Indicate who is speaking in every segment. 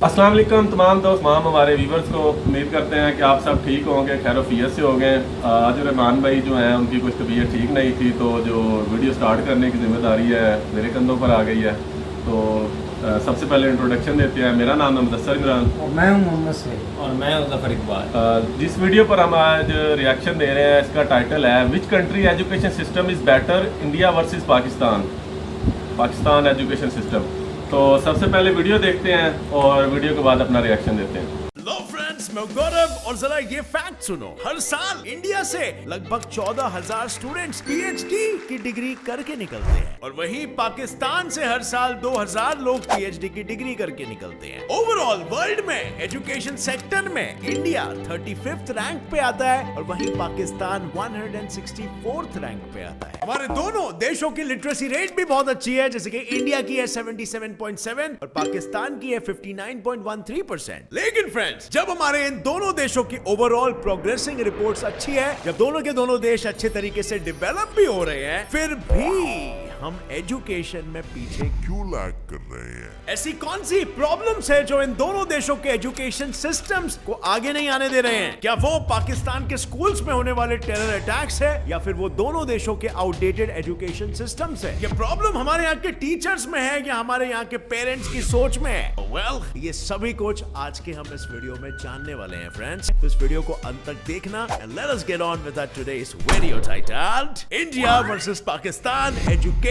Speaker 1: अस्सलाम वालेकुम तमाम दोस्त हमारे व्यूवर्स को। उम्मीद करते हैं कि आप सब ठीक होंगे, खैर-ओ-फ़ियत से होंगे। आज रहमान भाई जो हैं उनकी कुछ तबीयत ठीक नहीं थी, तो जो वीडियो स्टार्ट करने की जिम्मेदारी है मेरे कंधों पर आ गई है। तो सबसे पहले इंट्रोडक्शन देते हैं। मेरा नाम है मुदस्सर इमरान
Speaker 2: और मैं हूं मोहम्मद सईद
Speaker 3: और मैं हूं ज़फ़र इकबाल।
Speaker 1: जिस वीडियो पर हम आज रिएक्शन दे रहे हैं इसका टाइटल है which country education system is better, India versus Pakistan. Pakistan education system. तो सबसे पहले वीडियो देखते हैं और वीडियो के बाद अपना रिएक्शन देते हैं।
Speaker 4: हेलो फ्रेंड्स, मैं गौरव और जरा ये फैक्ट सुनो। हर साल इंडिया से लगभग 14,000 स्टूडेंट्स पीएचडी की डिग्री करके निकलते हैं और वहीं पाकिस्तान से हर साल 2,000 लोग पीएचडी की डिग्री करके निकलते हैं। ओवरऑल वर्ल्ड में एजुकेशन सेक्टर में इंडिया 35th रैंक पे आता है और वहीं पाकिस्तान 164th रैंक पे आता है। हमारे दोनों देशों की लिटरेसी रेट भी बहुत अच्छी है, जैसे कि इंडिया की है 77.7 और पाकिस्तान की है 59.13%। लेकिन फ्रेंड्स, जब हमारे इन दोनों देशों की ओवरऑल प्रोग्रेसिंग रिपोर्ट्स अच्छी है, जब दोनों के दोनों देश अच्छे तरीके से डेवलप भी हो रहे हैं, फिर भी हम एजुकेशन में पीछे क्यों लैग कर रहे हैं? ऐसी कौन सी प्रॉब्लम्स है जो इन दोनों देशों के एजुकेशन सिस्टम्स को आगे नहीं आने दे रहे हैं? क्या वो पाकिस्तान के स्कूल्स में होने वाले टेरर अटैक्स है या फिर वो दोनों देशों के आउटडेटेड एजुकेशन सिस्टम्स है? ये प्रॉब्लम हमारे यहाँ के टीचर्स में है या हमारे यहाँ के पेरेंट्स की सोच में है? वेल, ये सभी कुछ आज के हम इस वीडियो में जानने वाले हैं फ्रेंड्स। तो इस वीडियो को अंत तक देखना and let us get on with today's video titled India versus Pakistan education.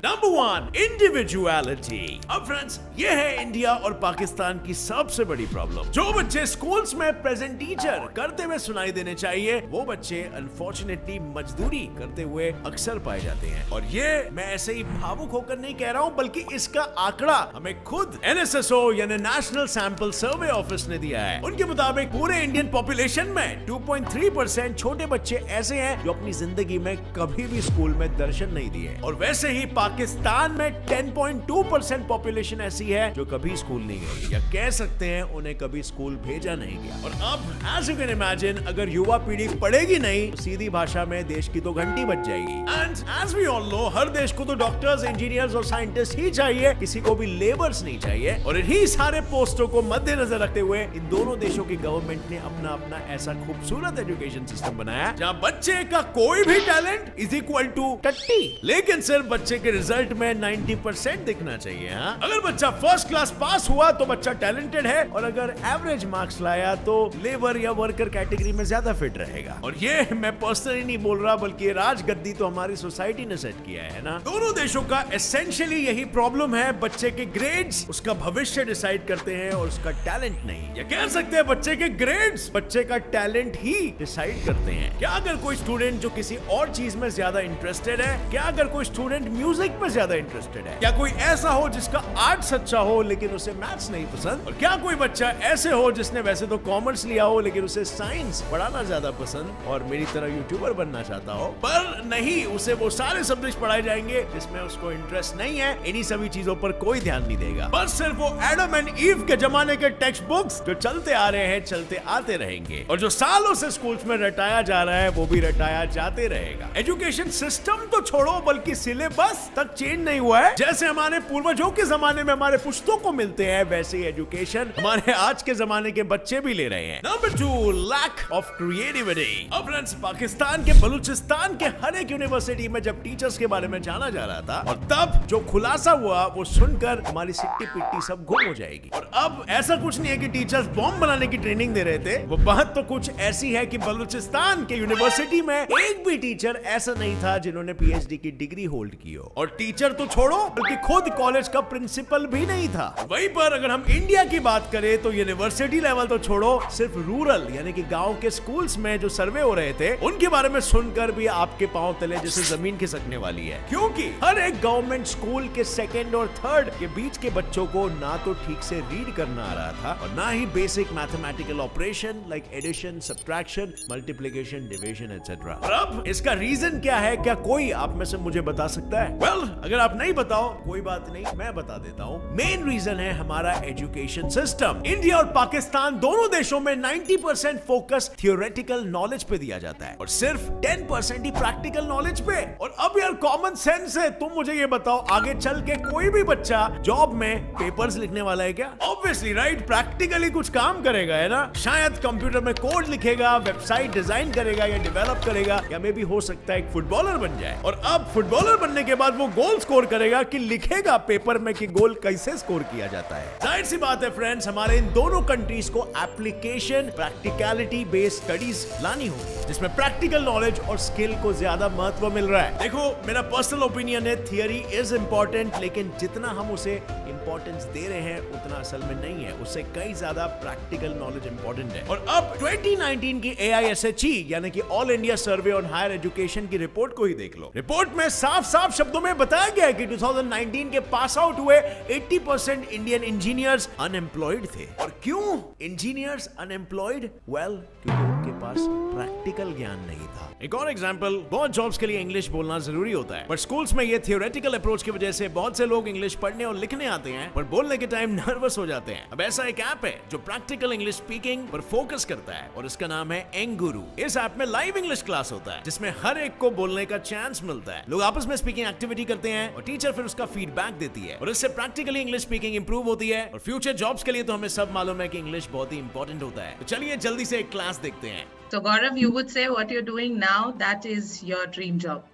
Speaker 4: Number 1, individuality. अब फ्रेंड्स, ये है इंडिया और पाकिस्तान की सबसे बड़ी प्रॉब्लम। जो बच्चे स्कूल्स में प्रेजेंट टीचर करते हुए सुनाई देने चाहिए, वो बच्चे अनफॉर्चुनेटली मजदूरी करते हुए अक्सर पाए जाते हैं। और ये मैं ऐसे ही भावुक होकर नहीं कह रहा हूं, बल्कि इसका आंकड़ा हमें खुद NSSO यानी नेशनल सैंपल सर्वे ऑफिस ने दिया है। उनके मुताबिक पूरे इंडियन पॉपुलेशन में 2.3% छोटे बच्चे ऐसे हैं जो अपनी जिंदगी में कभी भी स्कूल में दर्शन नहीं दिए। और वैसे ही पाकिस्तान में 10.2% पॉपुलेशन ऐसी है जो कभी स्कूल नहीं गई, या कह सकते हैं उन्हें कभी स्कूल भेजा नहीं गया। और अब एज यू कैन इमेजिन, अगर युवा पीढ़ी पढ़ेगी नहीं तो सीधी भाषा में देश की तो घंटी बज जाएगी। And as we all know, हर देश को तो डॉक्टर्स, इंजीनियर्स और साइंटिस्ट ही चाहिए, किसी को भी लेबर्स नहीं चाहिए। और इन्हीं सारे पोस्टों को मद्देनजर रखते हुए इन दोनों देशों की गवर्नमेंट ने अपना अपना ऐसा खूबसूरत एजुकेशन सिस्टम बनाया जहां बच्चे का कोई भी टैलेंट इज इक्वल टू टट्टी, लेकिन सिर्फ बच्चे के रिजल्ट में 90% दिखना चाहिए। हाँ? अगर बच्चा फर्स्ट क्लास पास हुआ तो बच्चा टैलेंटेड है, और अगर एवरेज मार्क्स लाया तो लेबर या वर्कर कैटेगरी में ज्यादा फिट रहेगा। और ये मैं पर्सनली नहीं बोल रहा, बल्कि राजगद्दी तो हमारी सोसाइटी ने सेट किया है ना। दोनों देशों का एसेंशियली यही प्रॉब्लम है, बच्चे के ग्रेड्स उसका भविष्य डिसाइड करते हैं और उसका टैलेंट नहीं। या कह सकते हैं बच्चे के ग्रेड्स बच्चे का टैलेंट ही डिसाइड करते हैं। क्या अगर कोई स्टूडेंट जो किसी और चीज में ज्यादा इंटरेस्टेड है, क्या अगर कोई स्टूडेंट म्यूजिक में ज्यादा इंटरेस्टेड है, क्या कोई ऐसा हो जिसका आर्ट्स अच्छा हो लेकिन उसे मैथ्स नहीं पसंद, और क्या कोई बच्चा ऐसे हो जिसने वैसे तो कॉमर्स लिया हो लेकिन उसे साइंस पढ़ाना ज्यादा पसंद और मेरी तरह यूट्यूबर बनना चाहता हो, पर नहीं, उसे वो सारे सब्जेक्ट पढ़ाए जाएंगे जिसमें उसको इंटरेस्ट नहीं है। इन्हीं सभी चीजों पर कोई ध्यान नहीं देगा, बस सिर्फ वो एडम एंड ईव के जमाने के टेक्स्ट बुक्स जो चलते आ रहे हैं, चलते आते रहेंगे, और जो सालों से स्कूल्स में रटाया जा रहा है वो भी रटाया जाते रहेगा। एजुकेशन सिस्टम तो छोड़ो, बल्कि सिलेबस तक चेंज नहीं हुआ है। जैसे हमारे पूर्वजों के जमाने में हमारे पुश्तों को मिलते हैं, वैसे ही एजुकेशन हमारे आज के जमाने के बच्चे भी ले रहे हैं। Number 2, lack of creativity. अब फ्रेंड्स, पाकिस्तान के बलूचिस्तान के हर एक यूनिवर्सिटी में जब टीचर्स के बारे में जाना जा रहा था, और तब जो खुलासा हुआ वो सुनकर हमारी सिट्टी पिट्टी सब गुम हो जाएगी। और अब ऐसा कुछ नहीं है कि टीचर्स बॉम्ब बनाने की ट्रेनिंग दे रहे थे, वो बात तो कुछ ऐसी है कि बलूचिस्तान के यूनिवर्सिटी में एक भी टीचर ऐसा नहीं था जिन्होंने पीएचडी की डिग्री होल्ड की हो। और टीचर तो छोड़ो, बल्कि खुद कॉलेज का प्रिंसिपल भी नहीं था। वहीं पर अगर हम इंडिया की बात करें तो यूनिवर्सिटी लेवल तो छोड़ो, सिर्फ रूरल यानी कि गांव के स्कूल्स में जो सर्वे हो रहे थे उनके बारे में सुनकर भी आपके पांव तले जैसे जमीन खिसकने वाली है। क्योंकि हर एक गवर्नमेंट स्कूल के सेकंड और थर्ड के बीच के बच्चों को ना तो ठीक से रीड करना आ रहा था और ना ही basic mathematical operation like addition, subtraction, multiplication, division etcetera. और अब इसका रीजन क्या है? क्या कोई आप में से मुझे बता सकता है? वेल, अगर आप नहीं बताओ कोई बात नहीं, मैं बता देता हूँ। मेन रीजन है हमारा एजुकेशन सिस्टम। इंडिया और पाकिस्तान दोनों देशों में 90% फोकस थियोरेटिकल नॉलेज पे दिया जाता है और सिर्फ 10% ही प्रैक्टिकल नॉलेज पे। और अब यार कॉमन सेंस है, तुम मुझे ये बताओ, आगे चल के कोई भी बच्चा जॉब में पेपर्स लिखने वाला है क्या? ऑब्वियसली राइट, प्रैक्टिकली कुछ काम करेगा, है ना? शायद कंप्यूटर में कोड लिखेगा, वेबसाइट डिजाइन करेगा या डेवलप करेगा, या मे भी हो सकता है एक फुटबॉलर बन जाए। और अब फुटबॉलर बनने के बाद वो गोल स्कोर करेगा कि लिखेगा पेपर में कि गोल कैसे स्कोर किया जाता है। जाहिर सी बात है फ्रेंड्स, हमारे इन दोनों कंट्रीज को एप्लीकेशन, प्रैक्टिकलिटी बेस्ड स्टडीज लानी होगी, जिसमें प्रैक्टिकल नॉलेज और स्किल को ज्यादा महत्व मिल रहा है। देखो, मेरा पर्सनल ओपिनियन है, थियरी इज इंपॉर्टेंट, लेकिन जितना हम उसे इंपॉर्टेंस दे रहे हैं उतना असल में नहीं है। उससे कई ज्यादा प्रैक्टिकल नॉलेज इंपॉर्टेंट है। और अब 2019 की AISHE यानी कि all India survey on higher education की रिपोर्ट को ही देख लो। रिपोर्ट में साफ साफ शब्दों में बताया गया है कि 2019 के पास आउट हुए 80% इंडियन इंजीनियर्स अनएम्प्लॉयड थे। और क्यों इंजीनियर्स अनएम्प्लॉयड? वेल, क्योंकि उनके पास प्रैक्टिकल ज्ञान नहीं था। एक और एग्जांपल, बहुत जॉब्स के लिए इंग्लिश बोलना जरूरी होता है, पर स्कूल्स में ये थियोरेटिकल अप्रोच की वजह से बहुत से लोग इंग्लिश पढ़ने और लिखने आते हैं पर बोलने के टाइम नर्वस हो जाते हैं। अब ऐसा एक ऐप है जो प्रैक्टिकल इंग्लिश स्पीकिंग पर फोकस करता है और इसका नाम है एंगुरु। इस ऐप में लाइव इंग्लिश क्लास होता है जिसमें हर एक को बोलने का चांस मिलता है। लोग आपस में स्पीकिंग एक्टिविटी करते हैं और टीचर फिर उसका फीडबैक देती है और इससे प्रैक्टिकली इंग्लिश स्पीकिंग इंप्रूव होती है। और फ्यूचर जॉब्स के लिए तो हमें सब मालूम है कि इंग्लिश बहुत ही इंपॉर्टेंट होता है। तो चलिए जल्दी से एक क्लास देखते हैं।
Speaker 2: So Gaurav, you would say what you're doing now, that is your dream job.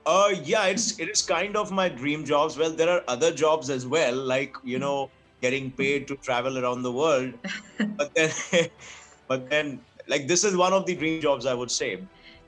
Speaker 5: Yeah, it is kind of my dream jobs. Well, there are other jobs as well, like, you know, getting paid to travel around the world. but then, like, this is one of the dream jobs, I would say.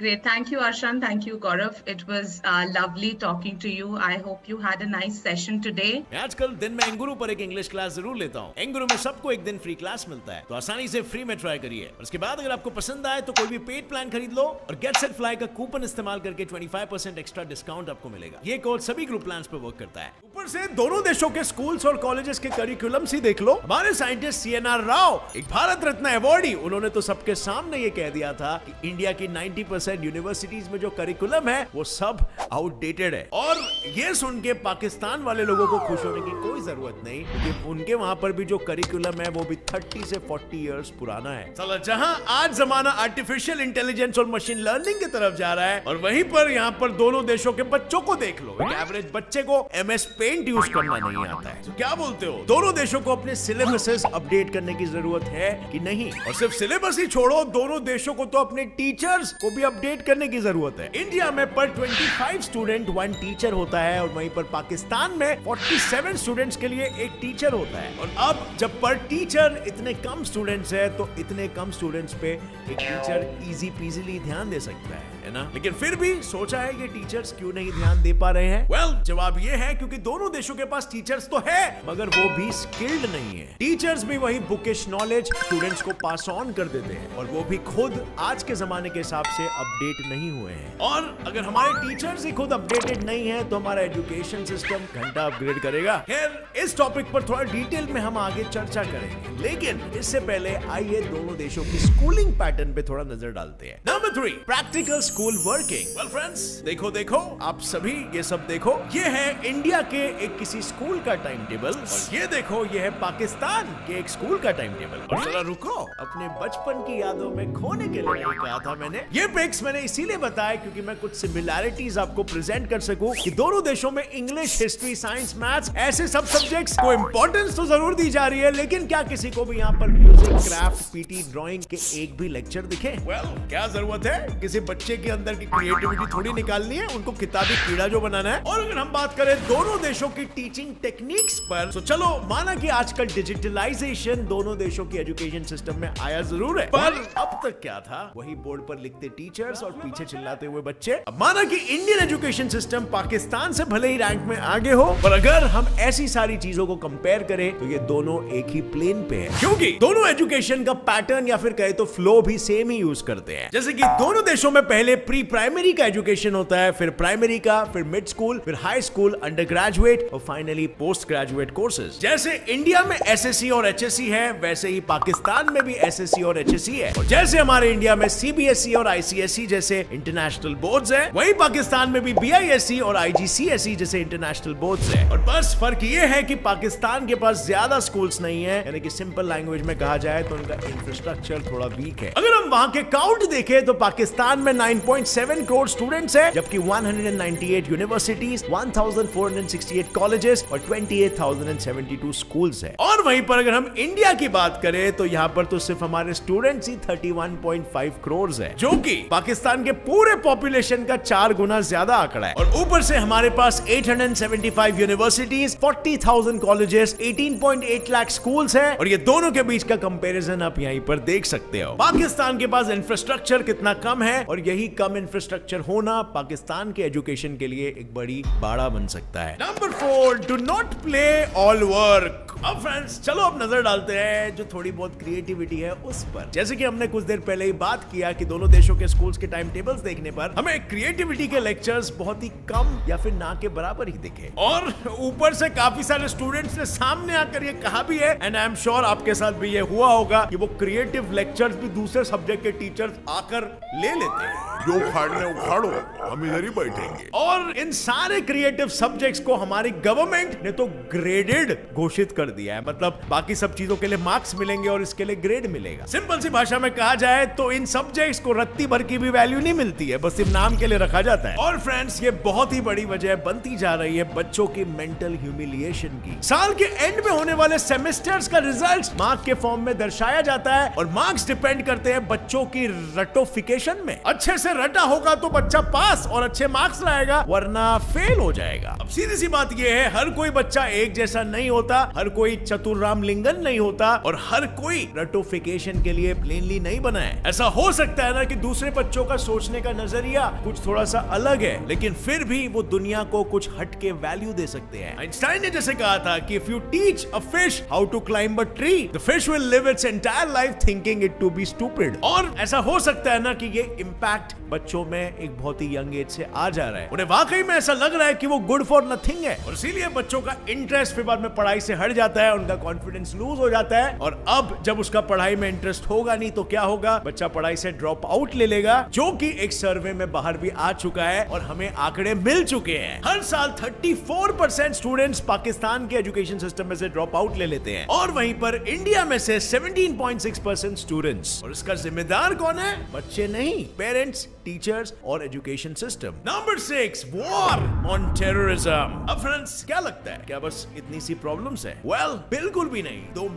Speaker 2: Great. Thank you, Arshan. Thank you, Gaurav. It was lovely talking to you. I hope you had a nice session today.
Speaker 4: मैं आजकल दिन में एंगुरु पर एक English class जरूर लेता हूँ। एंगुरु में सबको एक दिन फ्री क्लास मिलता है, तो आसानी से फ्री में ट्राई करिए। और उसके बाद अगर आपको पसंद आए तो कोई भी पेड प्लान खरीद लो और गेट सेट फ्लाई का कूपन इस्तेमाल करके 25% एक्स्ट्रा डिस्काउंट आपको मिलेगा। ये कोड सभी ग्रुप प्लान्स पे वर्क करता है। ऊपर से दोनों देशों के स्कूल्स और कॉलेजेस के करिकुलम्स ही देख लो। हमारे साइंटिस्ट CNR राव, एक भारत रत्न अवार्डी, उन्होंने तो सबके सामने ये कह दिया था कि इंडिया की 90% यूनिवर्सिटीज में जो करिकुलम है वो सब आउटडेटेड है। और ये सुन के पाकिस्तान वाले लोगों को खुश होने की कोई जरूरत नहीं, क्योंकि उनके वहां पर भी जो करिकुलम है वो भी 30 से 40 इयर्स पुराना है। चलो, जहां आज जमाना आर्टिफिशियल इंटेलिजेंस और मशीन लर्निंग की तरफ जा रहा है, और वहीं पर यहाँ पर दोनों देशों के बच्चों को देख लो। एक एवरेज बच्चे को MS पेंट यूज करना नहीं आता है। तो क्या बोलते हो, दोनों देशों को अपने सिलेबसेस अपडेट करने की जरूरत है कि नहीं? और सिर्फ सिलेबस ही छोड़ो, दोनों देशों को तो अपने टीचर्स को भी अपडेट करने की जरूरत है। इंडिया में पर 25 स्टूडेंट 1 टीचर होता है और वहीं पर पाकिस्तान में 47 स्टूडेंट्स के लिए एक टीचर होता है। और अब जब पर टीचर इतने कम स्टूडेंट्स है तो इतने कम स्टूडेंट्स पे एक टीचर इजी पीजीली ध्यान दे सकता है ना? लेकिन फिर भी सोचा है कि टीचर्स क्यों नहीं ध्यान दे पा रहे हैं? वेल, जवाब ये है क्योंकि दोनों देशों के पास टीचर्स तो है मगर वो भी स्किल्ड नहीं है। टीचर्स भी वही बुकिश नॉलेज स्टूडेंट्स को पास ऑन कर देते हैं और वो भी खुद आज के जमाने के हिसाब से अपडेट नहीं हुए हैं। और अगर हमारे टीचर्स ही खुद अपडेटेड नहीं है तो हमारा एजुकेशन सिस्टम घंटा अपग्रेड करेगा। खैर, इस टॉपिक पर थोड़ा डिटेल में हम आगे चर्चा करेंगे, लेकिन इससे पहले आइए दोनों देशों की स्कूलिंग पैटर्न पे थोड़ा नजर डालते हैं। Number 3, practical school working. Well friends, देखो आप सभी ये सब देखो, ये है इंडिया के एक किसी स्कूल का टाइम टेबल और ये देखो ये है पाकिस्तान के एक स्कूल का टाइम टेबल। और जरा रुको, अपने बचपन की यादों में खोने के लिए नहीं कहा था मैंने। ये पिक्स मैंने इसीलिए बताया क्योंकि मैं कुछ सिमिलैरिटीज आपको प्रेजेंट कर सकूं कि दोनों देशों में इंग्लिश, हिस्ट्री, साइंस, मैथ्स ऐसे सब सब्जेक्ट्स को इंपॉर्टेंस तो जरूर दी जा रही है, लेकिन क्या किसी को भी यहाँ पर म्यूजिक, क्राफ्ट, PT, ड्राइंग के एक भी लेक्चर दिखे? वेल, क्या जरूरत है, किसी बच्चे के अंदर की क्रिएटिविटी थोड़ी निकालनी है, उनको किताबी कीड़ा जो बनाना है। और अगर हम बात करें दोनों देशों की टीचिंग टेक्निक्स पर, तो चलो माना कि आजकल डिजिटलाइजेशन दोनों देशों की एजुकेशन सिस्टम में आया जरूर है, पर अब तक क्या था, वही बोर्ड पर लिखते टीचर टीचर्स और पीछे चिल्लाते हुए बच्चे। अब माना कि इंडियन एजुकेशन सिस्टम पाकिस्तान से भले ही रैंक में आगे हो, पर अगर हम ऐसी सारी चीजों को कंपेयर करें तो ये दोनों एक ही प्लेन पे है, क्योंकि दोनों एजुकेशन का पैटर्न या फिर कहे तो फ्लो भी सेम ही यूज करते हैं। जैसे कि दोनों देशों में पहले प्री प्राइमरी का एजुकेशन होता है, फिर प्राइमरी का, फिर मिड स्कूल, फिर हाई स्कूल, अंडर ग्रेजुएट और फाइनली पोस्ट ग्रेजुएट कोर्सेज। जैसे इंडिया में एसएससी और एचएससी है, वैसे ही पाकिस्तान में भी एसएससी और एचएससी है। और जैसे हमारे इंडिया में सीबीएसई और आईसीएसई जैसे इंटरनेशनल बोर्ड्स है, वही पाकिस्तान में भी बीआईएसई और आईजीसीएसई जैसे इंटरनेशनल बोर्ड्स है। और बस फर्क ये है कि पाकिस्तान के पास ज्यादा स्कूल्स नहीं है, यानी कि सिंपल लैंग्वेज में कहा जाए तो उनका इंफ्रास्ट्रक्चर थोड़ा वीक है। अगर हम वहां के काउंट देखें तो पाकिस्तान में 9.7 करोड़ स्टूडेंट्स है, जबकि 198 यूनिवर्सिटीज, 1468 कॉलेजेस और 28,072 स्कूल्स है। और वहीं पर अगर हम इंडिया की बात करें तो यहाँ पर तो सिर्फ हमारे स्टूडेंट्स ही 31.5 करोड़ है, जो कि पाकिस्तान के पूरे पॉपुलेशन का 4 गुना ज्यादा आंकड़ा है। और ऊपर से हमारे पास 875 यूनिवर्सिटीज, 40,000 कॉलेजेस, 18.8 लाख स्कूल्स हैं। और ये दोनों के बीच का कंपैरिजन आप यहीं पर देख सकते हो। पाकिस्तान के पास इंफ्रास्ट्रक्चर कितना कम है, और यही कम इंफ्रास्ट्रक्चर होना पाकिस्तान के एजुकेशन के लिए एक बड़ी बाड़ा बन सकता है। Number 4, do not play all work. अब फ्रेंड्स चलो अब नजर डालते हैं जो थोड़ी बहुत क्रिएटिविटी है उस पर। जैसे कि हमने कुछ देर पहले ही बात किया कि दोनों देशों के स्कूल्स के टाइम टेबल्स देखने पर हमें क्रिएटिविटी के लेक्चर्स बहुत ही कम या फिर ना के बराबर ही दिखे, और ऊपर से काफी सारे स्टूडेंट्स ने सामने आकर ये कहा भी है, एंड आई एम श्योर आपके साथ भी ये हुआ होगा कि वो क्रिएटिव लेक्चर्स भी दूसरे सब्जेक्ट के टीचर्स आकर ले लेते हैं।
Speaker 6: जो उखाड़ने उखाड़ो, हम इधर ही बैठेंगे।
Speaker 4: और इन सारे क्रिएटिव सब्जेक्ट्स को हमारी गवर्नमेंट ने तो ग्रेडेड घोषित कर दिया है, मतलब बाकी सब चीजों के लिए मार्क्स मिलेंगे और इसके लिए ग्रेड मिलेगा। सिंपल सी भाषा में कहा जाए तो इन सब्जेक्ट्स को रत्ती भर की भी वैल्यू नहीं मिलती है, बस सिर्फ नाम के लिए रखा जाता है। और फ्रेंड्स ये बहुत ही बड़ी वजह बनती जा रही है बच्चों की मेंटल ह्यूमिलिएशन की। साल के एंड में होने वाले सेमेस्टर्स का रिजल्ट मार्क के फॉर्म में दर्शाया जाता है, और मार्क्स डिपेंड करते हैं बच्चों की रटोफिकेशन में। अच्छे से रटा होगा तो बच्चा पास और अच्छे मार्क्स लाएगा, वरना फेल हो जाएगा। अब सीधी सी बात यह है, हर कोई बच्चा एक जैसा नहीं होता, हर कोई चतुर रामलिंगन नहीं होता, और हर कोई रटोफिकेशन के लिए प्लेनली नहीं बना है। ऐसा हो सकता है ना कि दूसरे बच्चों का सोचने का नजरिया कुछ थोड़ा सा अलग है, लेकिन फिर भी वो दुनिया को कुछ हट के वैल्यू दे सकते हैं। आइंस्टाइन ने जैसे कहा था कि if you teach a fish how to climb a tree, the fish will live its entire life thinking it to be stupid. और ऐसा हो सकता है ना कि ये इंपैक्ट बच्चों में एक बहुत ही यंग एज से आ जा रहा है, उन्हें वाकई में ऐसा लग रहा है कि वो गुड फॉर नथिंग है, और इसीलिए बच्चों का इंटरेस्ट फिर बाद में पढ़ाई से हट जाता है, उनका कॉन्फिडेंस लूज हो जाता है। और अब जब उसका पढ़ाई में इंटरेस्ट होगा नहीं तो क्या होगा, बच्चा पढ़ाई से ड्रॉप आउट ले लेगा, जो कि एक सर्वे में बाहर भी आ चुका है और हमें आंकड़े मिल चुके हैं। हर साल 34% स्टूडेंट्स पाकिस्तान के एजुकेशन सिस्टम में से ड्रॉप आउट ले लेते हैं, और वहीं पर इंडिया में से 17.6% स्टूडेंट्स। और इसका जिम्मेदार कौन है? बच्चे नहीं, पेरेंट्स, टीचर्स और education system. Number 6, war on terrorism. अब फ्रेंड्स क्या लगता है, क्या बस इतनी सी प्रॉब्लम्स है? वेल, बिल्कुल भी नहीं। दो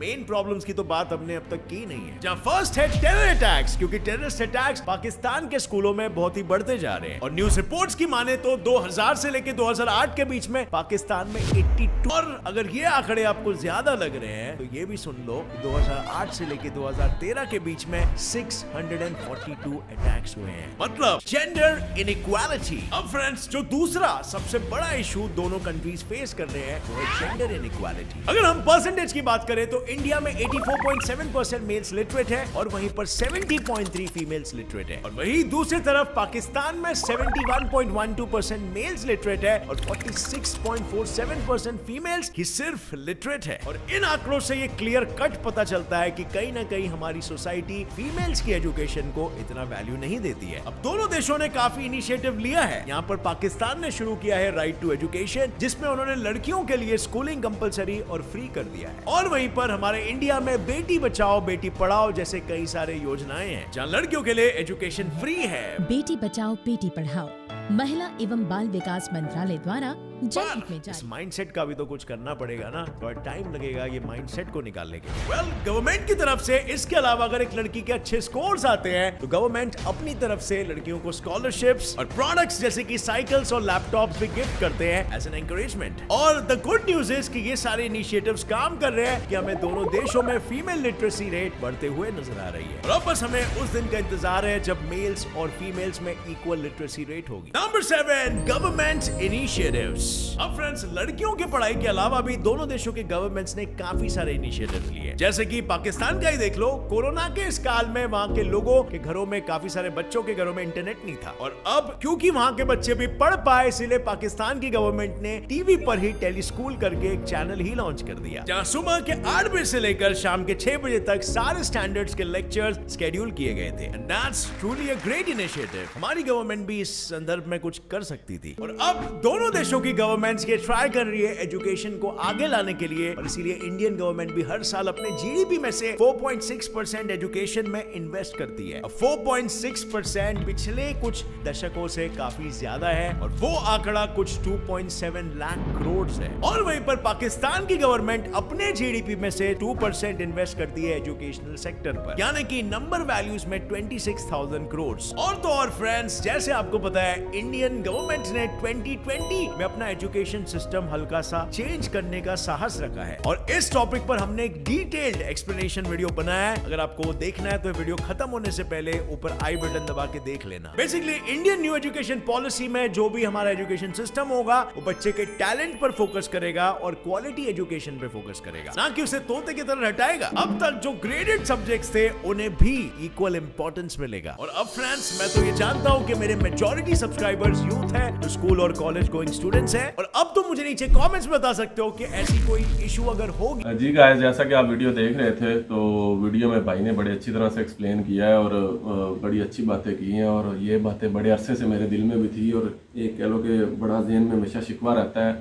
Speaker 4: मेन प्रॉब्लम्स की तो बात हमने अब तक की नहीं है। जहां फर्स्ट है टेरर अटैक्स, क्योंकि टेररिस्ट अटैक्स पाकिस्तान के स्कूलों में बहुत ही बढ़ते जा रहे हैं, और न्यूज रिपोर्ट्स की माने तो 2000 से लेकर 2008 के बीच में पाकिस्तान में 82, और अगर ये आंकड़े आपको ज्यादा लग रहे हैं तो ये भी सुन लो, 2008 से लेकर 2013 के बीच में 642 अटैक्स हुए हैं, मतलब जेंडर इनइक्वालिटी। अब फ्रेंड्स जो दूसरा सबसे बड़ा इशू दोनों कंट्रीज फेस कर रहे हैं वो है जेंडर इनइक्वालिटी। अगर हम परसेंटेज की बात करें तो इंडिया में 84.7% मेल्स लिटरेट है, और वहीं पर 70.3 फीमेल्स लिटरेट है, और वहीं दूसरी तरफ पाकिस्तान में 71.12% मेल्स लिटरेट है और 46.47% फीमेल्स ही सिर्फ लिटरेट है। और इन आंकड़ों से ये क्लियर कट पता चलता है कि कहीं ना कहीं हमारी सोसाइटी फीमेल्स की एजुकेशन को इतना वैल्यू नहीं देती है। अब दोनों देशों ने काफी इनिशिएटिव लिया है। यहाँ पर पाकिस्तान ने शुरू किया है राइट टू एजुकेशन, जिसमें उन्होंने लड़कियों के लिए स्कूलिंग कंपलसरी और फ्री कर दिया है, और वहीं पर हमारे इंडिया में बेटी बचाओ बेटी पढ़ाओ जैसे कई सारे योजनाएं हैं, जहाँ लड़कियों के लिए एजुकेशन फ्री है।
Speaker 7: बेटी बचाओ बेटी पढ़ाओ महिला एवं बाल विकास मंत्रालय द्वारा जनहित में
Speaker 4: इस
Speaker 7: जारी।
Speaker 4: माइंडसेट का भी तो कुछ करना पड़ेगा ना, थोड़ा टाइम लगेगा ये माइंडसेट को निकालने के लिए। वेल, गवर्नमेंट की तरफ से इसके अलावा अगर एक लड़की के अच्छे स्कोर्स आते हैं तो गवर्नमेंट अपनी तरफ से लड़कियों को स्कॉलरशिप्स और प्रोडक्ट्स जैसे कि साइकिल्स और लैपटॉप्स भी गिफ्ट करते हैं एज एन एनकरेजमेंट। और द गुड न्यूज इज कि ये सारे इनिशिएटिव्स काम कर रहे हैं कि हमें दोनों देशों में फीमेल लिटरेसी रेट बढ़ते हुए नजर आ रही है। और अब बस हमें उस दिन का इंतजार है जब मेल्स और फीमेल्स में इक्वल लिटरेसी रेट होगी। Number 7, government initiatives. अब फ्रेंड्स, लड़कियों की पढ़ाई के अलावा भी दोनों देशों के गवर्नमेंट्स ने काफी सारे इनिशिएटिव्स लिए, जैसे कि पाकिस्तान का ही देख लो। कोरोना के इस काल में वहां के लोगों के घरों में, काफी सारे बच्चों के घरों में इंटरनेट नहीं था, और अब क्योंकि वहां के बच्चे भी पढ़ पाए, इसलिए पाकिस्तान की गवर्नमेंट ने टीवी पर ही टेलीस्कूल करके एक चैनल ही लॉन्च कर दिया, जहां सुबह के 8 बजे से लेकर शाम के 6 बजे तक सारे स्टैंडर्ड्स के लेक्चर्स शेड्यूल किए गए थे। And that's truly a great initiative. हमारी गवर्नमेंट भी इस संदर्भ में कुछ कर सकती थी। और अब दोनों देशों की गवर्नमेंट्स ये ट्राई कर रही है एजुकेशन को आगे लाने के लिए, और इसीलिए इंडियन गवर्नमेंट भी हर साल अपने जीडीपी में से 4.6% एजुकेशन में इन्वेस्ट करती है। 4.6% पिछले कुछ दशकों से काफी ज्यादा है, और वो आंकड़ा कुछ 2.7 लाख करोड़ है। और वहीं पर पाकिस्तान की गवर्नमेंट अपने जीडीपी में से 2% इन्वेस्ट करती है एजुकेशनल सेक्टर पर, यानी कि नंबर वैल्यूज में 26,000 करोड़। और तो और फ्रेंड्स, जैसे आपको पता है, इंडियन गवर्नमेंट ने 2020 में अपना एजुकेशन सिस्टम हल्का सा चेंज करने का साहस रखा है, और इस टॉपिक पर हमने एक डिटेल्ड एक्सप्लेनेशन वीडियो बनाया है। अगर आपको देखना है तो वीडियो खत्म होने से पहले ऊपर आई बटन दबा के देख लेना। Basically Indian new education policy में जो भी हमारा एजुकेशन सिस्टम होगा, वो बच्चे के टैलेंट पर फोकस करेगा और क्वालिटी एजुकेशन पे फोकस करेगा, ना कि उसे तोते की तरह हटाएगा। अब तक जो ग्रेडेड सब्जेक्ट्स थे उन्हें भी इक्वल इंपॉर्टेंस मिलेगा। और अब फ्रेंड्स, मैं तो ये जानता हूं कि मेरे मेजॉरिटी सब्सक्राइबर्स यूथ हैं, जो स्कूल और कॉलेज गोइंग स्टूडेंट्स हैं, और अब तुम मुझे नीचे कमेंट्स में बता सकते हो कि ऐसी कोई इशू अगर होगी।
Speaker 1: जी गाइस, जैसा कि आप वीडियो देख रहे थे, तो वीडियो में भाई ने बड़े अच्छी तरह से एक्सप्लेन किया है और बड़ी अच्छी बातें की हैं, और ये बातें बड़े अरसे से मेरे दिल में भी थी, और एक कह लो कि बड़ा ज़हन में हमेशा शिकवा रहता है,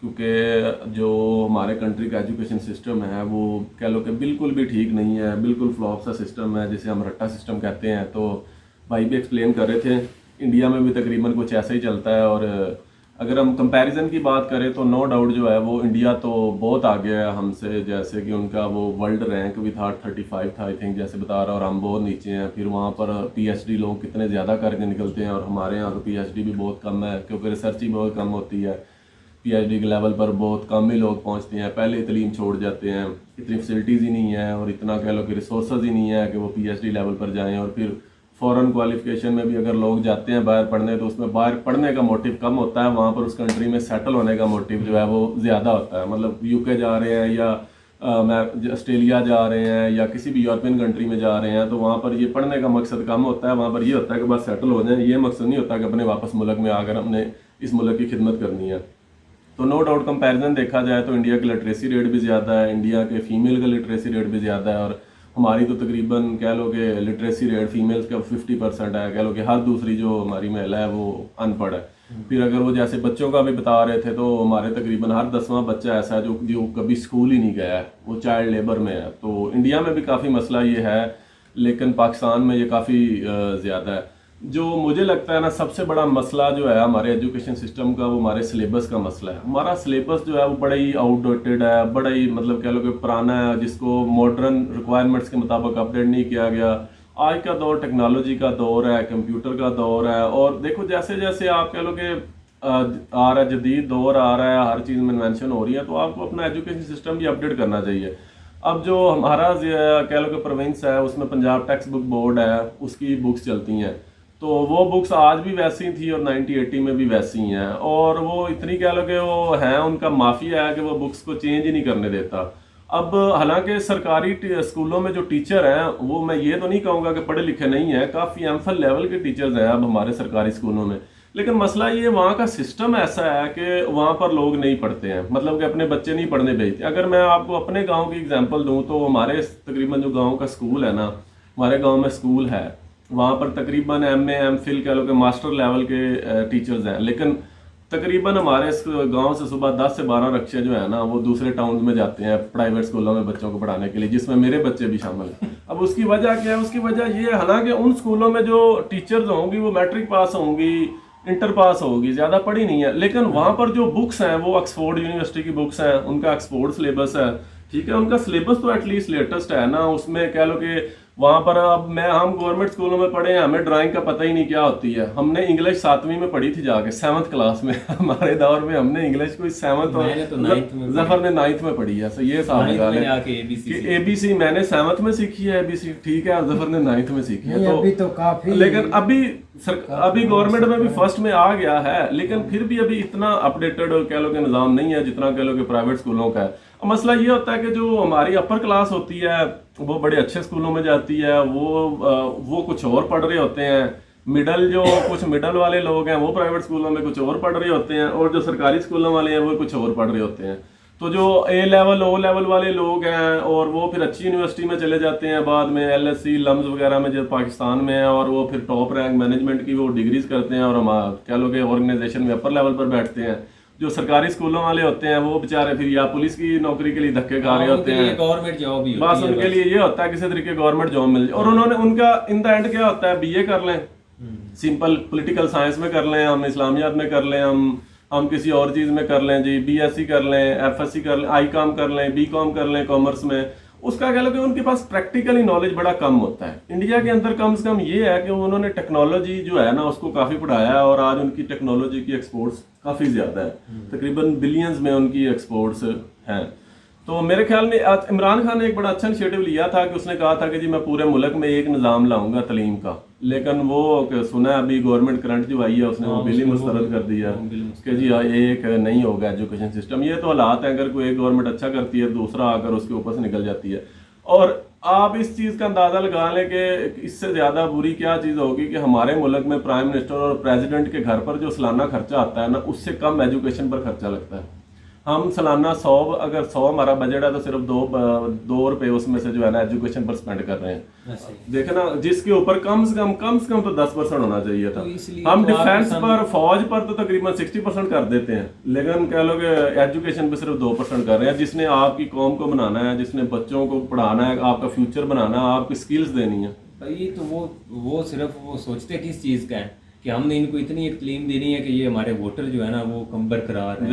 Speaker 1: क्योंकि जो हमारे कंट्री का एजुकेशन सिस्टम है वो कह लो कि बिल्कुल भी ठीक नहीं है, बिल्कुल फ्लॉप सा सिस्टम है, जिसे हम रट्टा सिस्टम कहते हैं। तो भाई भी एक्सप्लेन कर रहे थे, इंडिया में भी तकरीबन कुछ ऐसा ही चलता है। और अगर हम कंपैरिजन की बात करें तो नो डाउट जो है वो इंडिया तो बहुत आगे है हमसे, जैसे कि उनका वो वर्ल्ड रैंक भी था 35 था आई थिंक, जैसे बता रहा, और हम बहुत नीचे हैं। फिर वहाँ पर पीएचडी लोग कितने ज़्यादा करके निकलते हैं, और हमारे यहाँ तो पीएचडी भी बहुत कम है, क्योंकि रिसर्च ही बहुत कम होती है। पीएचडी के लेवल पर बहुत कम ही लोग पहुँचते हैं, पहले ही तलीम छोड़ जाते हैं, इतनी फैसिलिटीज़ ही नहीं है, और इतना कह लो कि रिसोर्सेज ही नहीं है कि वो पीएचडी लेवल पर जाएँ। और फिर फॉरेन क्वालिफिकेशन में भी अगर लोग जाते हैं बाहर पढ़ने, तो उसमें बाहर पढ़ने का मोटिव कम होता है, वहाँ पर उस कंट्री में सेटल होने का मोटिव जो है वो ज़्यादा होता है। मतलब यूके जा रहे हैं या ऑस्ट्रेलिया जा रहे हैं या किसी भी यूरोपियन कंट्री में जा रहे हैं, तो वहाँ पर ये पढ़ने का मकसद कम होता है। वहाँ पर ये होता है कि बस सेटल हो जाए, ये मकसद नहीं होता कि अपने वापस मुल्क में आकर हमने इस मुल्क की खिदमत करनी है। तो नो डाउट कंपैरिजन देखा जाए तो इंडिया की लिटरेसी रेट भी ज़्यादा है, इंडिया के फीमेल का लिटरेसी रेट भी ज़्यादा है, और हमारी तो तकरीबन कह लो कि लिटरेसी रेट फीमेल्स का 50% है, कह लो कि हर दूसरी जो हमारी महिला है वो अनपढ़ है। फिर अगर वो जैसे बच्चों का भी बता रहे थे, तो हमारे तकरीबन हर 10वां बच्चा ऐसा है जो कभी स्कूल ही नहीं गया है, वो चाइल्ड लेबर में है। तो इंडिया में भी काफ़ी मसला ये है, लेकिन पाकिस्तान में ये काफ़ी ज़्यादा है। जो मुझे लगता है ना, सबसे बड़ा मसला जो है हमारे एजुकेशन सिस्टम का, वो हमारे सिलेबस का मसला है। हमारा सिलेबस जो है वो बड़ा ही आउटडेटेड है, बड़ा ही मतलब कह लो कि पुराना है, जिसको मॉडर्न रिक्वायरमेंट्स के मुताबिक अपडेट नहीं किया गया। आज का दौर टेक्नोलॉजी का दौर है, कंप्यूटर का दौर है, और देखो जैसे जैसे आप कह लो कि आ रहा जदीद दौर आ रहा है, हर चीज़ में इन्वेंशन हो रही है, तो आपको अपना एजुकेशन सिस्टम भी अपडेट करना चाहिए। अब जो हमारा कह लो कि प्रोविंस है, उसमें पंजाब टेक्स्ट बुक बोर्ड है, उसकी बुक्स चलती हैं, तो वो बुक्स आज भी वैसी थी और 1980 में भी वैसी हैं, और वो इतनी कह लो कि वो हैं, उनका माफिया है कि वो बुक्स को चेंज ही नहीं करने देता। अब हालांकि सरकारी स्कूलों में जो टीचर हैं, वो मैं ये तो नहीं कहूँगा कि पढ़े लिखे नहीं हैं, काफ़ी एमफिल लेवल के टीचर्स हैं अब हमारे सरकारी स्कूलों में, लेकिन मसला ये वहाँ का सिस्टम ऐसा है कि वहाँ पर लोग नहीं पढ़ते हैं, मतलब कि अपने बच्चे नहीं पढ़ने भेजते। अगर मैं आपको अपने गाँव की एग्जाम्पल दूँ, तो हमारे तकरीबन जो गाँव का स्कूल है ना, हमारे गाँव में स्कूल है, वहाँ पर तकरीबन MA MPhil कह लो कि मास्टर लेवल के टीचर्स हैं, लेकिन तकरीबन हमारे गांव से सुबह 10 से 12 रिक्शे जो है ना, वो दूसरे टाउन में जाते हैं प्राइवेट स्कूलों में बच्चों को पढ़ाने के लिए, जिसमें मेरे बच्चे भी शामिल हैं। अब उसकी वजह क्या है? उसकी वजह ये, हालांकि उन स्कूलों में जो टीचर्स होंगी वो मैट्रिक पास होंगी, इंटर पास होगी, ज़्यादा पढ़ी नहीं है, लेकिन वहाँ पर जो बुक्स हैं वो ऑक्सफोर्ड यूनिवर्सिटी की बुक्स हैं, उनका ऑक्सफोर्ड सिलेबस है, ठीक है, उनका सिलेबस तो एटलीस्ट लेटेस्ट है ना, उसमें कह लो कि वहाँ पर अब हम गवर्नमेंट स्कूलों में पढ़े हैं, हमें ड्राइंग का पता ही नहीं क्या होती है। हमने इंग्लिश 7वीं में पढ़ी थी जाके 7th क्लास में हमारे दौर में हमने इंग्लिश कोई 7th और
Speaker 3: मैंने तो 9th में
Speaker 1: जफर ने 9th में पढ़ी है। सो ये साहब निकाले कि ABC मैंने 7th में सीखी है ABC, ठीक है, जफर ने 9th में सीखी है।
Speaker 7: अभी तो काफी,
Speaker 1: लेकिन अभी गवर्नमेंट में भी फर्स्ट में आ गया है, लेकिन फिर भी अभी इतना अपडेटेड कह लो कि निज़ाम नहीं है जितना कह लो कि प्राइवेट स्कूलों का है। मसला ये होता है कि जो हमारी अपर क्लास होती है वो बड़े अच्छे स्कूलों में जाती है, वो कुछ और पढ़ रहे होते हैं, मिडल जो कुछ मिडल वाले लोग हैं वो प्राइवेट स्कूलों में कुछ और पढ़ रहे होते हैं, और जो सरकारी स्कूलों वाले हैं वो कुछ और पढ़ रहे होते हैं। तो जो A लेवल O लेवल वाले लोग हैं और वो फिर अच्छी यूनिवर्सिटी में चले जाते हैं, बाद में LSE लम्स वगैरह में जो पाकिस्तान में है, और वो फिर टॉप रैंक मैनेजमेंट की वो डिग्रीज करते हैं और हम कह लो कि ऑर्गेनाइजेशन में अपर लेवल पर बैठते हैं। जो सरकारी स्कूलों वाले होते हैं वो बेचारे फिर या पुलिस की नौकरी के लिए धक्के खा रहे होते हैं,
Speaker 3: गवर्नमेंट जॉब ही
Speaker 1: बस उनके लिए ये होता है किसी तरीके गवर्नमेंट जॉब मिल जाए, और उन्होंने उनका इन द एंड क्या होता है BA कर लें, सिंपल पॉलिटिकल साइंस में कर लें, हम इस्लामियात में कर लें, हम किसी और चीज़ में कर लें जी, BSc कर लें, FSc कर लें, ICOM कर लें, BCom कर लें कॉमर्स में। उसका कह लो कि उनके पास प्रैक्टिकली नॉलेज बड़ा कम होता है। इंडिया के अंदर कम से कम ये है कि उन्होंने टेक्नोलॉजी जो है ना उसको काफ़ी पढ़ाया है, और आज उनकी टेक्नोलॉजी की एक्सपोर्ट्स काफ़ी ज़्यादा है, तकरीबन बिलियंस में उनकी एक्सपोर्ट्स हैं। तो मेरे ख्याल में आज इमरान खान ने एक बड़ा अच्छा इनिशिएटिव लिया था कि उसने कहा था कि जी मैं पूरे मुल्क में एक निज़ाम लाऊंगा तालीम का, लेकिन वो सुना है अभी गवर्नमेंट करंट जो आई है उसने वो बिल ही मुस्तरद कर दिया कि जी एक नहीं होगा एजुकेशन सिस्टम। ये तो हालात है, अगर कोई एक गवर्नमेंट अच्छा करती है दूसरा आकर उसके ऊपर से निकल जाती है। और आप इस चीज़ का अंदाज़ा लगा लें कि इससे ज़्यादा बुरी क्या चीज़ होगी कि हमारे मुल्क में प्राइम मिनिस्टर और प्रेसिडेंट के घर पर जो सालाना खर्चा आता है ना, उससे कम एजुकेशन पर खर्चा लगता है। हम सालाना 100 हमारा बजट है तो सिर्फ दो रुपए उसमें से जो है ना एजुकेशन पर स्पेंड कर रहे हैं। देखे ना, जिसके ऊपर कम से कम तो 10% होना चाहिए था। हम डिफेंस पर, फौज पर तो तकरीबन 60% कर देते हैं, लेकिन कह लो कि एजुकेशन पे सिर्फ 2% कर रहे हैं, जिसने आपकी कौम को बनाना है, जिसने बच्चों को पढ़ाना है, आपका फ्यूचर बनाना है, आपकी स्किल्स देनी है।
Speaker 3: भाई तो वो सिर्फ वो सोचते किस चीज़ का है कि हमने इनको इतनी एक तालीम देनी है कि ये हमारे वोटर जो है ना वो कम बरकरार है,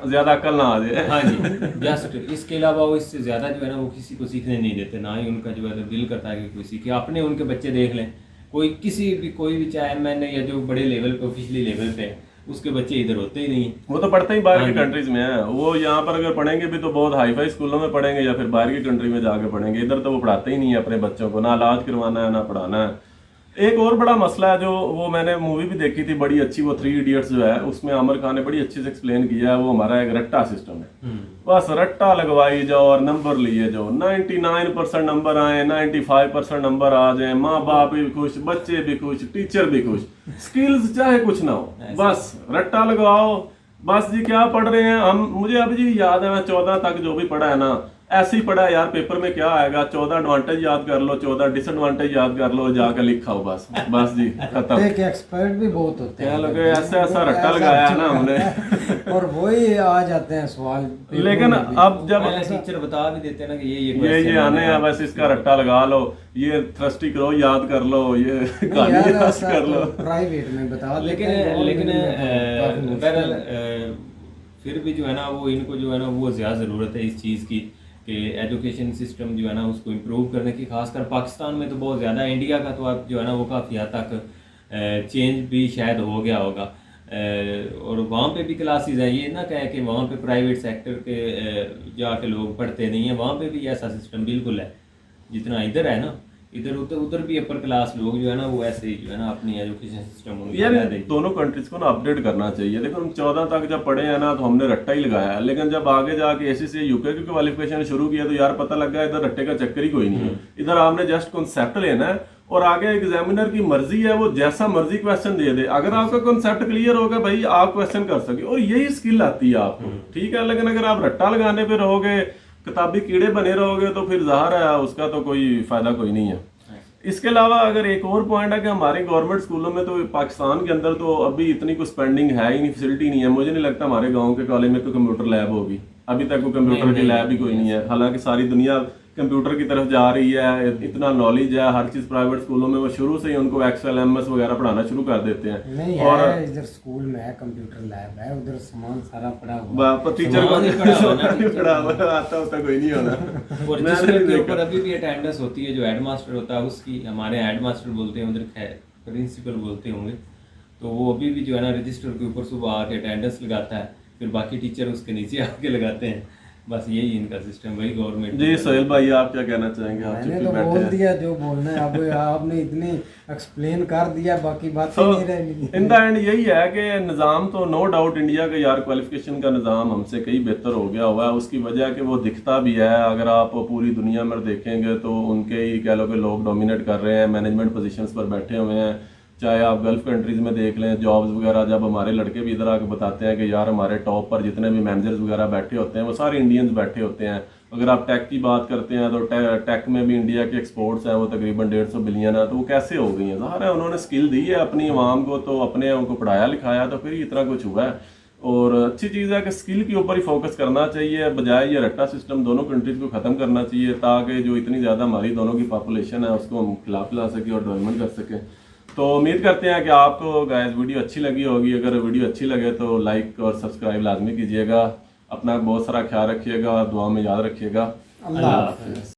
Speaker 1: ज्यादा अकल ना आ जाए।
Speaker 3: हाँ जी, जस्ट इसके अलावा वो इससे ज़्यादा जो है ना वो किसी को सीखने नहीं देते, ना ही उनका जो है दिल करता है कि कोई सीखे। अपने उनके बच्चे देख लें, कोई भी चाहे MNA या जो बड़े लेवल पे ऑफिशियली लेवल पे है, उसके बच्चे इधर होते ही नहीं।
Speaker 1: वो तो पढ़ते ही बाहर की कंट्रीज में है, वो यहाँ पर अगर पढ़ेंगे भी तो बहुत हाई फाई स्कूलों में पढ़ेंगे या फिर बाहर की कंट्री में जाके पढ़ेंगे। इधर तो वो पढ़ाते ही नहीं है अपने बच्चों को, ना इलाज करवाना है ना पढ़ाना है। एक और बड़ा मसला है जो वो मैंने मूवी भी देखी थी बड़ी अच्छी, वो 3 इडियट्स जो है, उसमें आमिर खान ने बड़ी अच्छे से एक्सप्लेन किया है। वो हमारा एक रट्टा सिस्टम है, बस रट्टा लगवाई जाओ और नंबर लिए जाओ, 99% नंबर आए, 95% नंबर आ जाए, माँ बाप भी खुश, बच्चे भी खुश, टीचर भी खुश, स्किल्स चाहे कुछ ना हो, बस रट्टा लगाओ। बस जी क्या पढ़ रहे हैं हम, मुझे अभी जी याद है मैं 14 तक जो भी पढ़ा है ना ऐसे ही पढ़ा यार, पेपर में क्या आएगा, 14 एडवांटेज याद कर लो, 14 डिसएडवांटेज याद कर लो, जाकर लिखा हो बस जी खत्म।
Speaker 7: एक एक्सपर्ट भी बहुत होते हैं,
Speaker 1: लगे ऐसा रट्टा लगाया है ना हमने
Speaker 7: और वही आ जाते हैं सवाल।
Speaker 1: लेकिन अब जब
Speaker 3: टीचर बता भी देते हैं ना कि
Speaker 1: ये आने हैं, बस इसका रट्टा लगा लो, ये थ्रस्टी करो, याद कर लो, ये कहानी याद कर लो,
Speaker 7: प्राइवेट में बता।
Speaker 3: लेकिन बहरहाल फिर भी जो है ना वो इनको जो है ना वो ज़्यादा ज़रूरत है इस चीज़ की कि एजुकेशन सिस्टम जो है ना उसको इम्प्रूव करने की। खासकर पाकिस्तान में तो बहुत ज़्यादा, इंडिया का तो आप जो है ना वो काफ़ी हद तक चेंज भी शायद हो गया होगा, और वहाँ पे भी क्लासेस है। ये ना कहे कि वहाँ पे प्राइवेट सेक्टर के जाके लोग पढ़ते नहीं हैं, वहाँ पे भी ऐसा सिस्टम बिल्कुल है जितना इधर है ना, इधर उधर भी अपर क्लास लोग जो है ना वो ऐसे ही जो है ना अपनी एजुकेशन सिस्टम
Speaker 1: यार दोनों कंट्रीज को ना अपडेट करना चाहिए। देखो हम 14 तक जब पढ़े हैं ना तो हमने रट्टा ही लगाया, लेकिन जब आगे जाके ACCA UK की क्वालिफिकेशन शुरू किया तो यार पता लगा इधर रट्टे का चक्कर ही कोई नहीं है। इधर आपने जस्ट कॉन्सेप्ट लेना है और आगे एग्जामिनर की मर्जी है, वो जैसा मर्जी क्वेश्चन दे दे। अगर आपका कॉन्सेप्ट क्लियर होगा भाई आप क्वेश्चन कर सके, और यही स्किल आती है आपको, ठीक है। लेकिन अगर आप रट्टा लगाने पे रहोगे, किताबी कीड़े बने रहोगे तो फिर ज़ाहिर है उसका तो कोई फायदा कोई नहीं है। इसके अलावा अगर एक और पॉइंट है कि हमारे गवर्नमेंट स्कूलों में तो पाकिस्तान के अंदर तो अभी इतनी कुछ स्पेंडिंग है ही नहीं, फैसिलिटी नहीं है। मुझे नहीं लगता हमारे गांव के कॉलेज में कोई कंप्यूटर लैब होगी, अभी तक कोई कंप्यूटर की लैब ही कोई नहीं है। हालांकि सारी दुनिया कंप्यूटर की तरफ जा रही है, इतना नॉलेज है हर चीज़ प्राइवेट स्कूलों में, वो शुरू से ही उनको एक्सेल MS वगैरह पढ़ाना शुरू कर देते हैं।
Speaker 7: नहीं
Speaker 1: और
Speaker 7: है, इधर स्कूल में है, कंप्यूटर लैब है, उधर सामान सारा पड़ा हुआ है।
Speaker 1: टीचर को
Speaker 3: सामान ही पड़ा हुआ ना,
Speaker 1: नहीं पढ़ा हुआ आता होता कोई नहीं होना।
Speaker 3: और
Speaker 1: मैंने
Speaker 3: रजिस्टर
Speaker 1: भी
Speaker 3: के
Speaker 1: देखा।
Speaker 3: ऊपर अभी भी अटेंडेंस होती है, जो हेडमास्टर होता है उसकी, हमारे हेडमास्टर बोलते हैं उधर, प्रिंसिपल बोलते होंगे, तो वो अभी भी जो है ना रजिस्टर के ऊपर सुबह आके अटेंडेंस लगाता है, फिर बाकी टीचर उसके नीचे आके लगाते हैं। बस यही इनका सिस्टम, वही गवर्नमेंट।
Speaker 1: जी सोहेल भाई आप क्या कहना चाहेंगे? आप
Speaker 7: मैंने
Speaker 1: चुप्पी
Speaker 7: तो
Speaker 1: बैठे
Speaker 7: बोल
Speaker 1: हैं।
Speaker 7: दिया जो बोलना है, अब आपने इतनी एक्सप्लेन कर दिया, बाकी बातें नहीं रही।
Speaker 1: इन द एंड यही है कि निज़ाम तो नो डाउट इंडिया का यार क्वालिफिकेशन का निज़ाम हमसे कई बेहतर हो गया हुआ है, उसकी वजह कि वो दिखता भी है। अगर आप पूरी दुनिया में देखेंगे तो उनके ही कह लो कि लोग डोमिनेट कर रहे हैं, मैनेजमेंट पोजीशंस पर बैठे हुए हैं। चाहे आप गल्फ़ कंट्रीज़ में देख लें, जॉब्स वगैरह, जब हमारे लड़के भी इधर आके बताते हैं कि यार हमारे टॉप पर जितने भी मैनेजर्स वगैरह बैठे होते हैं वो सारे इंडियंस बैठे होते हैं। अगर आप टेक की बात करते हैं तो टेक में भी इंडिया के एक्सपोर्ट्स हैं वो तकरीबन 150 बिलियन है, तो वो कैसे हो गई हैं? ज़ाहिर है उन्होंने स्किल दी है अपनी आवाम को, तो अपने उनको पढ़ाया लिखाया, तो फिर इतना कुछ हुआ है। और अच्छी चीज़ है कि स्किल के ऊपर ही फोकस करना चाहिए, बजाय ये रट्टा सिस्टम दोनों कंट्रीज़ को ख़त्म करना चाहिए, ताकि जो इतनी ज़्यादा हमारी दोनों की पॉपुलेशन है उसको हम खिलाफ ला सकें और डेवलपमेंट कर सकें। तो उम्मीद करते हैं कि आपको गाइस वीडियो अच्छी लगी होगी। अगर वीडियो अच्छी लगे तो लाइक और सब्सक्राइब लाजमी कीजिएगा। अपना बहुत सारा ख्याल रखिएगा, दुआ में याद रखिएगा।
Speaker 7: अल्लाह हाफ़िज़।